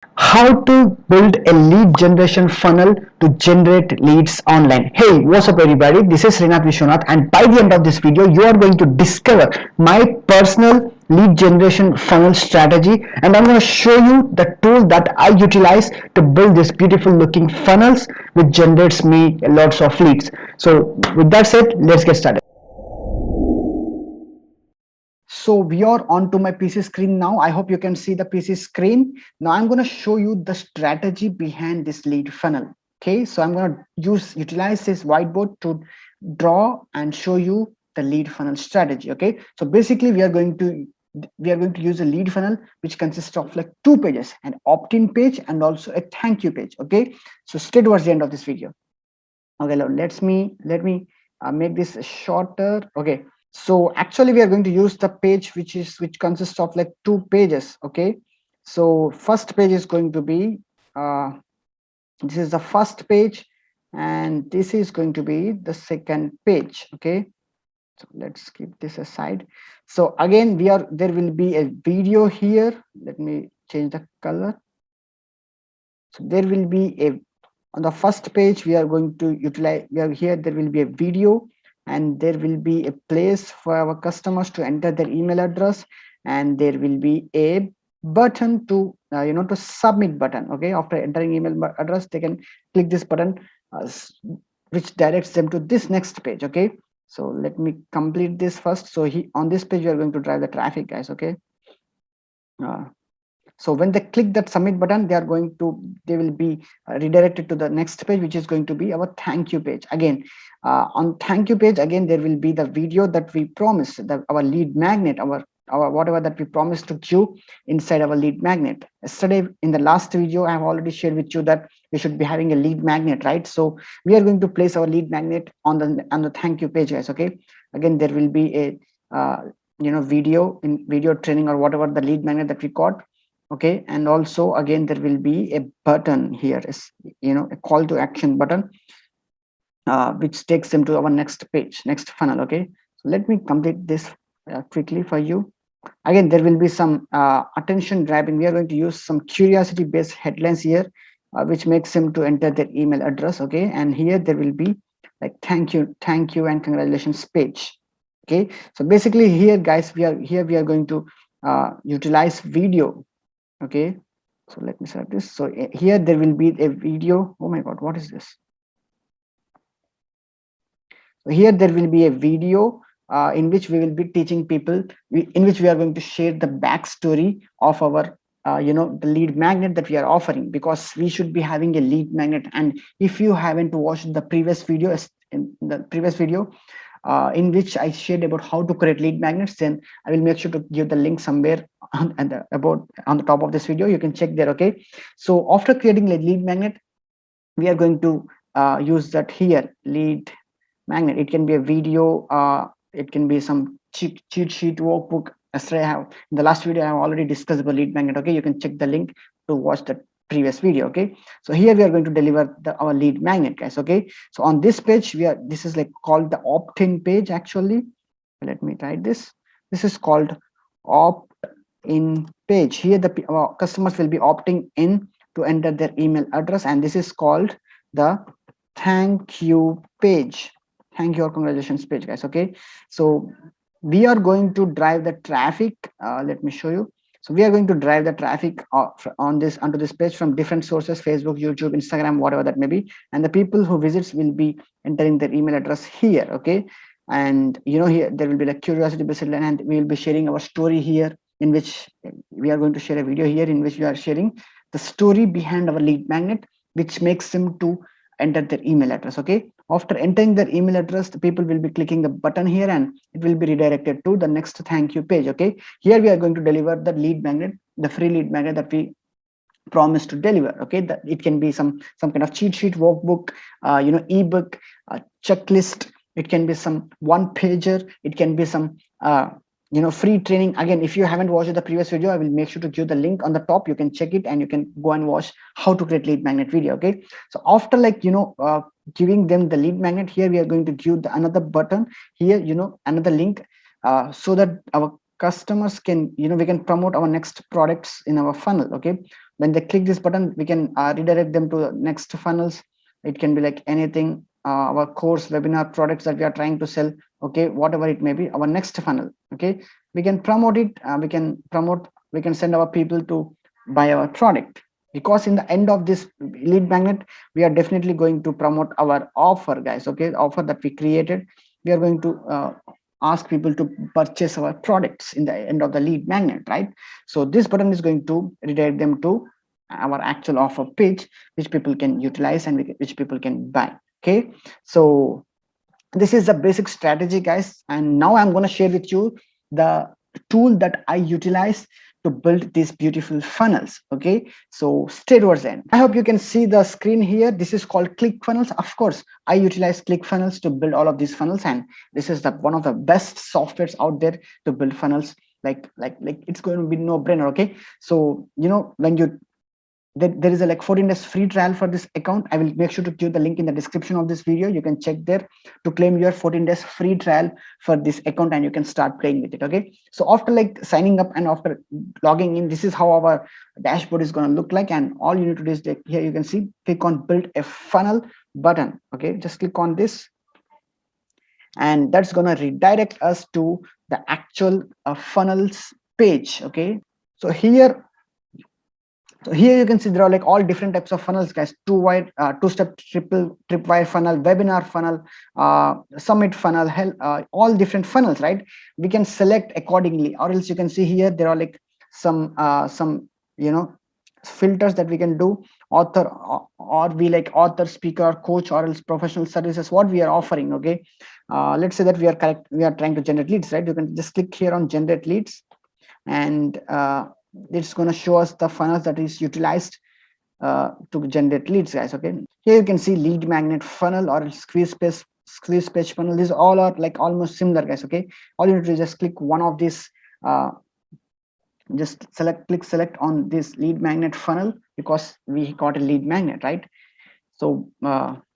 How to build a lead generation funnel to generate leads online. Hey, what's up everybody? This is Srinath Vishwanath, and by the end of this video you are going to discover my personal lead generation funnel strategy, and I'm going to show you the tool that I utilize to build this beautiful looking funnels which generates me lots of leads. So with that said, let's get started. So we are on to my PC screen now. I hope you can see the PC screen. Now I'm going to show you the strategy behind this lead funnel. Okay, so I'm going to utilize this whiteboard to draw and show you the lead funnel strategy. Okay, so basically we are going to use a lead funnel which consists of like two pages, an opt-in page and also a thank you page. Okay, so stay towards the end of this video. Okay, now let me make this shorter. Okay, so actually we are going to use the page which consists of like two pages. Okay, so first page is going to be uh, this is the first page, and this is going to be the second page. Okay, so let's keep this aside. So again, there will be a video here. Let me change the color. So there will be a on the first page we are going to utilize, we are here, there will be a video, and there will be a place for our customers to enter their email address, and there will be a button to to submit button. Okay, after entering email address they can click this button, which directs them to this next page. Okay, so let me complete this first. So on this page we are going to drive the traffic, guys. Okay, uh, so when they click that submit button, they will be redirected to the next page, which is going to be our thank you page. Again, on thank you page, again there will be the video that we promised, our lead magnet, our whatever that we promised to queue inside our lead magnet. Yesterday in the last video I have already shared with you that we should be having a lead magnet, right? So we are going to place our lead magnet on the thank you page, guys. Okay, again there will be a video training or whatever the lead magnet that we got. Okay, and also again there will be a button here, is a call to action button, which takes them to our next page, next funnel. Okay, so let me complete this quickly for you. Again there will be some attention grabbing. We are going to use some curiosity based headlines here, which makes them to enter their email address. Okay, and here there will be like thank you and congratulations page. Okay, so basically here, guys, we are going to utilize video. Okay, so let me select this. So here there will be a video. Oh my god, what is this? So here there will be a video in which we will be teaching people, in which we are going to share the backstory of our the lead magnet that we are offering, because we should be having a lead magnet. And if you haven't watched the previous video, in which I shared about how to create lead magnets, then I will make sure to give the link somewhere on the top of this video. You can check there. Okay, so after creating a lead magnet, we are going to use that here lead magnet. It can be a video, it can be some cheat sheet workbook. Yesterday I have, in the last video I have already discussed about lead magnet. Okay, you can check the link to watch the previous video. Okay, so here we are going to deliver our lead magnet, guys. Okay, so on this page this is like called the opt-in page. Actually, let me write this. This is called opt-in page. Here our customers will be opting in to enter their email address, and this is called the thank you page, thank you or congratulations page, guys. Okay, so we are going to drive the traffic. Let me show you. So we are going to drive the traffic onto this page from different sources: Facebook, YouTube, Instagram, whatever that may be. And the people who visits will be entering their email address here. Okay, and here there will be like curiosity based line, and we will be sharing our story here, in which we are going to share a video here in which we are sharing the story behind our lead magnet, which makes them to enter their email address. Okay, after entering their email address, the people will be clicking the button here, and it will be redirected to the next thank you page. Okay, here we are going to deliver the lead magnet, the free lead magnet that we promise to deliver. Okay, that it can be some kind of cheat sheet, workbook, ebook, checklist. It can be some one pager. It can be some free training. Again, if you haven't watched the previous video, I will make sure to give the link on the top. You can check it and you can go and watch how to create lead magnet video. Okay, so after giving them the lead magnet, here we are going to give another button here, another link, so that our customers can, we can promote our next products in our funnel. Okay, when they click this button, we can redirect them to the next funnels. It can be like anything, our course, webinar, products that we are trying to sell. Okay, whatever it may be, our next funnel. Okay, we can promote it, we can send our people to buy our product, because in the end of this lead magnet, we are definitely going to promote our offer, guys. Okay, offer that we created, we are going to ask people to purchase our products in the end of the lead magnet, right? So this button is going to redirect them to our actual offer page, which people can utilize and which people can buy. Okay, so this is the basic strategy, guys, and now I'm going to share with you the tool that I utilize to build these beautiful funnels. Okay, so stay towards the end. I hope you can see the screen here. This is called ClickFunnels. Of course, I utilize ClickFunnels to build all of these funnels, and this is the one of the best softwares out there to build funnels. Like it's going to be no brainer. Okay, so when you there is a like 14 days free trial for this account. I will make sure to give the link in the description of this video. You can check there to claim your 14 days free trial for this account, and you can start playing with it. Okay, so after like signing up and after logging in, this is how our dashboard is going to look like. And all you need to do is here you can see, click on build a funnel button. Okay, just click on this, and that's going to redirect us to the actual funnels page. Okay, so here you can see there are like all different types of funnels, guys. Two-step, tripwire funnel, webinar funnel, summit funnel, hell, all different funnels, right? We can select accordingly, or else you can see here there are like some filters that we can do. Author, or we like author, speaker, coach, or else professional services, what we are offering. Okay, let's say that we are trying to generate leads, right? You can just click here on generate leads, and it's going to show us the funnels that is utilized to generate leads, guys. Okay, here you can see lead magnet funnel or squeeze page funnel. These all are like almost similar, guys. Okay, all you need to do is just click one of these, just click select on this lead magnet funnel, because we got a lead magnet, right? So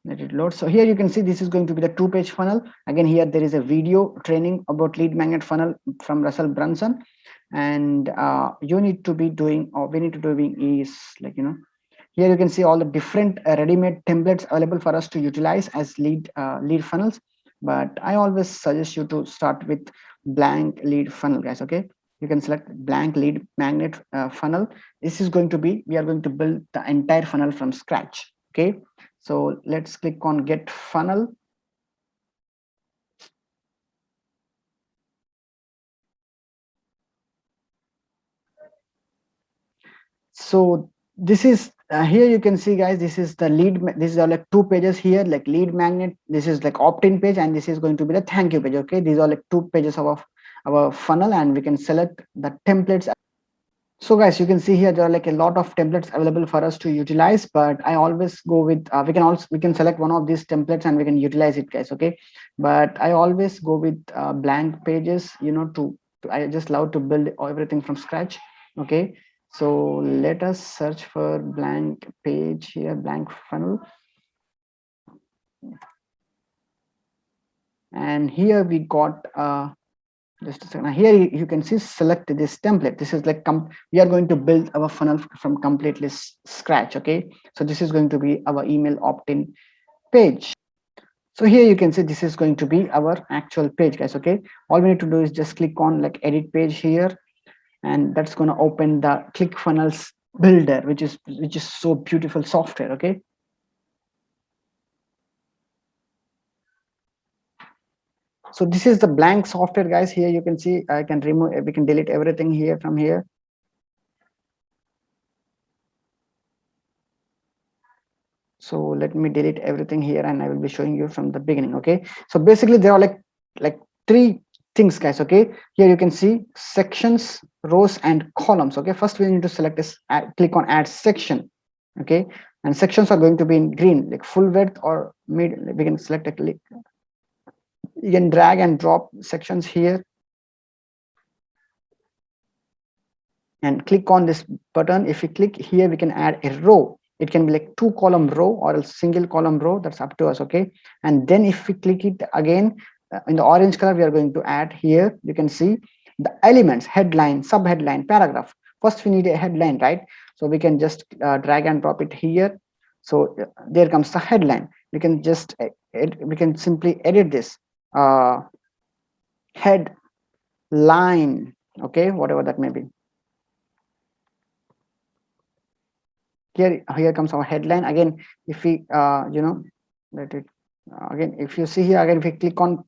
let it load. So here you can see this is going to be the 2-page funnel. Again, here there is a video training about lead magnet funnel from Russell Brunson, and you need to be doing, or we need to doing is like, here you can see all the different ready-made templates available for us to utilize as lead funnels. But I always suggest you to start with blank lead funnel, guys. Okay, you can select blank lead magnet funnel. This is going to be, we are going to build the entire funnel from scratch. Okay, so let's click on get funnel. So this is here you can see, guys, this is the lead, these are like 2 pages here, like lead magnet. This is like opt-in page, and this is going to be the thank you page. Okay, these are like 2 pages of our funnel, and we can select the templates. So guys, you can see here there are like a lot of templates available for us to utilize, but I always go with we can select one of these templates and we can utilize it, guys. Okay, but I always go with blank pages, I just love to build everything from scratch. Okay, so let us search for blank page here, blank funnel, and here we got just a second. Here you can see select this template. This is like we are going to build our funnel from completely scratch. Okay, so this is going to be our email opt-in page. So here you can see this is going to be our actual page, guys. Okay, all we need to do is just click on like edit page here, and that's going to open the ClickFunnels builder, which is so beautiful software. Okay, so this is the blank software, guys. Here you can see I can remove, we can delete everything here from here. So let me delete everything here, and I will be showing you from the beginning. Okay, so basically there are like 3 things, guys. Okay, here you can see sections, rows, and columns. Okay, first we need to select this, click on add section. Okay, and sections are going to be in green, like full width or mid. We can select a click, you can drag and drop sections here, and click on this button. If you click here, we can add a row. It can be like 2-column row or a single column row, that's up to us. Okay, and then if we click it again, in the orange color, we are going to add here, you can see the elements, headline, subheadline, paragraph. First we need a headline, right? So we can just drag and drop it here. So there comes the headline. We can just we can simply edit this headline, okay, whatever that may be. Here comes our headline. Again, if we let it again, if you see here, again if we click on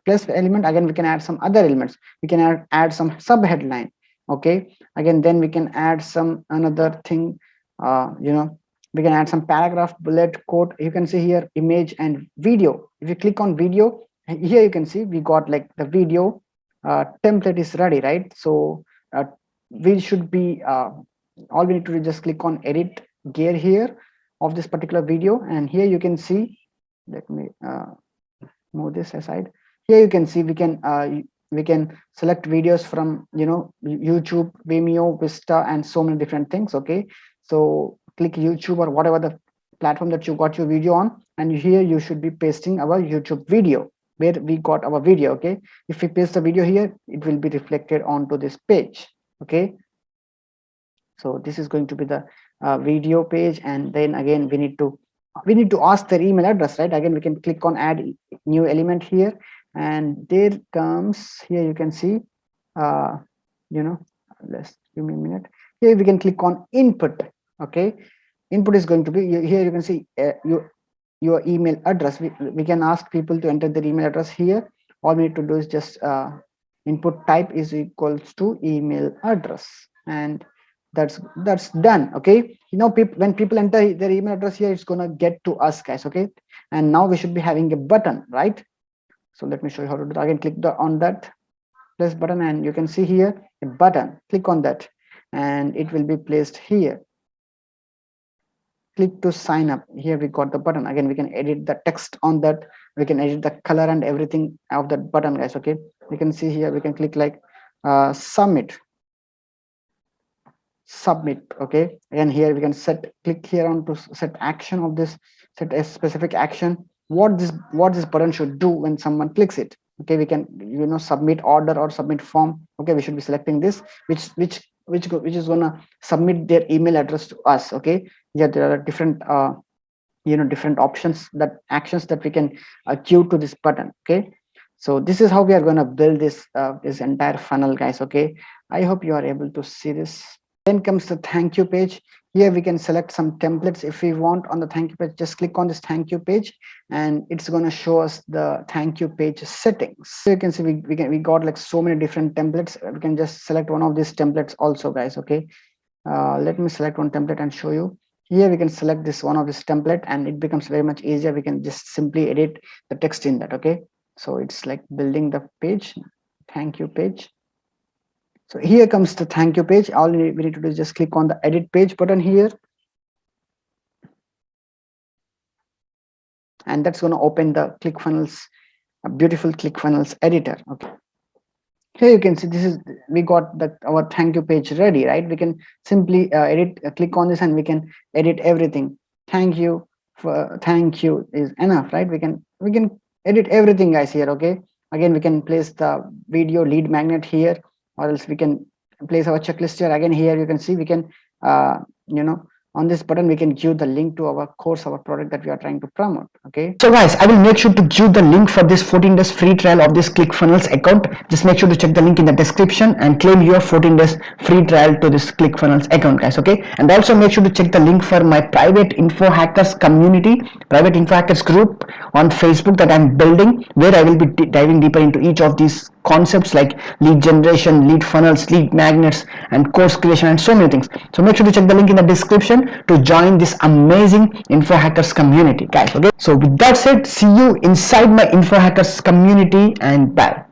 plus element, again we can add some other elements. We can add some sub headline, okay. Again, then we can add some another thing, we can add some paragraph, bullet, quote. You can see here image and video. If you click on video, here you can see we got like the video template is ready, right? So we should be all we need to do is just click on edit gear here of this particular video, and here you can see, let me move this aside. Here you can see we can select videos from YouTube, Vimeo, Vista, and so many different things, okay. So click YouTube or whatever the platform that you got your video on, and here you should be pasting our YouTube video where we got our video, okay. If we paste the video here, it will be reflected onto this page, okay. So this is going to be the video page, and then again we need to ask their email address, right? Again we can click on add new element here, and there comes, here you can see let's give me a minute. Here we can click on input, okay. Input is going to be here, you can see your email address. We can ask people to enter their email address here. All we need to do is just input type is equals to email address, and that's done, okay. When people enter their email address here, it's gonna get to us, guys, okay. And now we should be having a button, right? So let me show you how to do that. Again, click on that plus button, and you can see here a button. Click on that and it will be placed here. Click to sign up. Here we got the button. Again, we can edit the text on that. We can edit the color and everything of that button, guys, okay. You can see here we can click like submit, okay. And here we can click here on to set action of this, set a specific action, what this button should do when someone clicks it, okay. We can submit order or submit form, okay. We should be selecting this, which is gonna submit their email address to us, okay. Yeah, there are different different options, that actions that we can give to this button, okay. So this is how we are going to build this this entire funnel, guys, okay. I hope you are able to see this. Then comes the thank you page. Here we can select some templates if we want. On the thank you page, just click on this thank you page, and it's going to show us the thank you page settings. So you can see we got like so many different templates. We can just select one of these templates also, guys, okay. Let me select one template and show you. Here we can select this one of this template, and it becomes very much easier. We can just simply edit the text in that, okay. So it's like building the page, thank you page. So here comes the thank you page. All we need to do is just click on the edit page button here, and that's going to open the ClickFunnels, a beautiful ClickFunnels editor, okay. Here you can see we got our thank you page ready, right? We can simply click on this, and we can edit everything. Thank you is enough, right? We can edit everything, guys, here, okay. Again, we can place the video lead magnet here, or else we can place our checklist here. Again, here you can see we can on this button we can give the link to our course, our product that we are trying to promote, okay. So guys, I will make sure to give the link for this 14 days free trial of this ClickFunnels account. Just make sure to check the link in the description and claim your 14 days free trial to this ClickFunnels account, guys, okay. And also make sure to check the link for my private info hackers community, private info hackers group on Facebook that I'm building, where I will be diving deeper into each of these concepts like lead generation, lead funnels, lead magnets, and course creation, and so many things. So make sure to check the link in the description to join this amazing info hackers community, guys, okay. So with that said, see you inside my info hackers community, and bye.